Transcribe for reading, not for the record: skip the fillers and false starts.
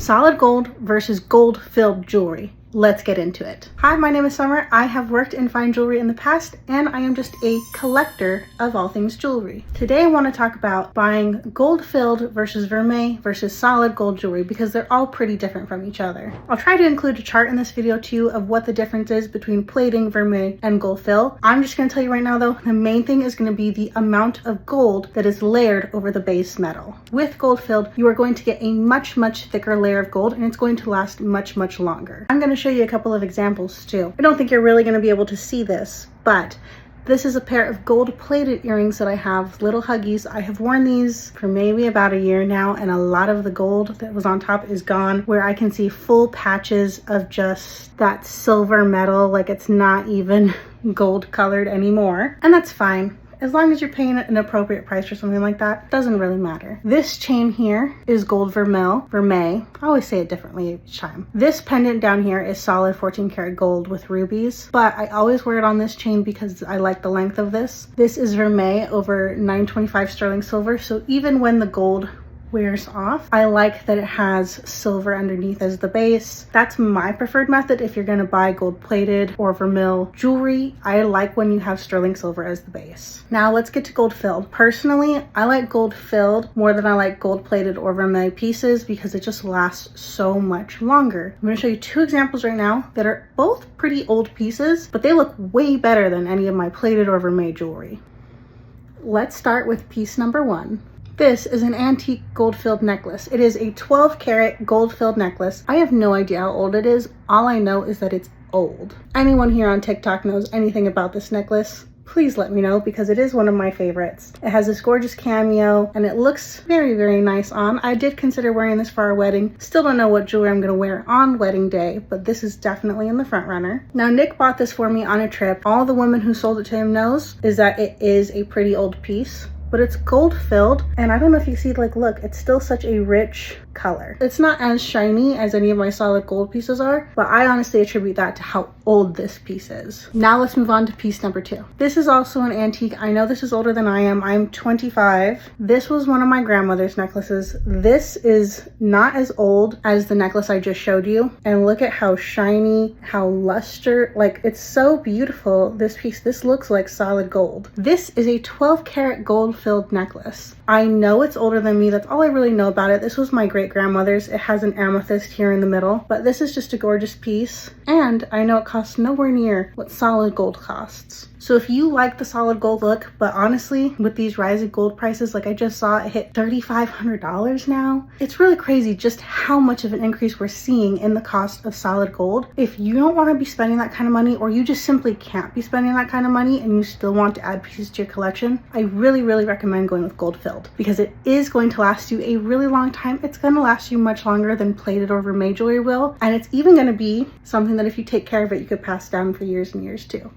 Solid gold versus gold filled jewelry. Let's get into it. Hi, my name is Summer. I have worked in fine jewelry in the past, and I am just a collector of all things jewelry. Today I want to talk about buying gold filled versus Vermeil versus solid gold jewelry because they're all pretty different from each other. I'll try to include a chart in this video too of what the difference is between plating, Vermeil, and gold fill. I'm just going to tell you right now though, the main thing is going to be the amount of gold that is layered over the base metal. With gold filled, you are going to get a much thicker layer of gold, and it's going to last much longer. I'm going to show you a couple of examples too. I don't think you're really going to be able to see this, but this is a pair of gold plated earrings that I have, little huggies. I have worn these for maybe about a year now, and a lot of the gold that was on top is gone, where I can see full patches of just that silver metal, like it's not even gold colored anymore. And that's fine. As long as you're paying an appropriate price for something like that, doesn't really matter. This chain here is gold Vermeil. I always say it differently each time. This pendant down here is solid 14 karat gold with rubies, but I always wear it on this chain because I like the length of this. This is Vermeil over 925 sterling silver, so even when the gold wears off, I like that it has silver underneath as the base. That's my preferred method if you're going to buy gold plated or Vermeil jewelry. I like when you have sterling silver as the base. Now let's get to gold filled. Personally, I like gold filled more than I like gold plated or Vermeil pieces because it just lasts so much longer. I'm going to show you two examples right now that are both pretty old pieces, but they look way better than any of my plated or Vermeil jewelry. Let's start with piece number one. This is an antique gold filled necklace. It is a 12 karat gold filled necklace. I have no idea how old it is. All I know is that it's old. Anyone here on TikTok knows anything about this necklace? Please let me know because it is one of my favorites. It has this gorgeous cameo and it looks very nice on. I did consider wearing this for our wedding. Still don't know what jewelry I'm gonna wear on wedding day, but this is definitely in the front runner. Now Nick bought this for me on a trip. All the women who sold it to him knows is that it is a pretty old piece, but it's gold filled, and I don't know if you see, like, look, it's still such a rich color. It's not as shiny as any of my solid gold pieces are, but I honestly attribute that to how old this piece is. Now let's move on to piece number two. This is also an antique. I know this is older than I am. I'm 25. This was one of my grandmother's necklaces. This is not as old as the necklace I just showed you, and look at how shiny, how luster, like it's so beautiful. This piece, this looks like solid gold. This is a 12 karat gold filled necklace. I know it's older than me. That's all I really know about it. This was my great grandmother's. It has an amethyst here in the middle, but this is just a gorgeous piece, and I know it costs nowhere near what solid gold costs. So if you like the solid gold look, but honestly with these rising gold prices, like I just saw it hit $3,500 now, it's really crazy just how much of an increase we're seeing in the cost of solid gold. If you don't want to be spending that kind of money, or you just simply can't be spending that kind of money and you still want to add pieces to your collection, I really recommend going with gold filled because it is going to last you a really long time. It's going to last you much longer than plated or Vermeil jewelry will, and it's even going to be something that if you take care of it, you could pass down for years and years too.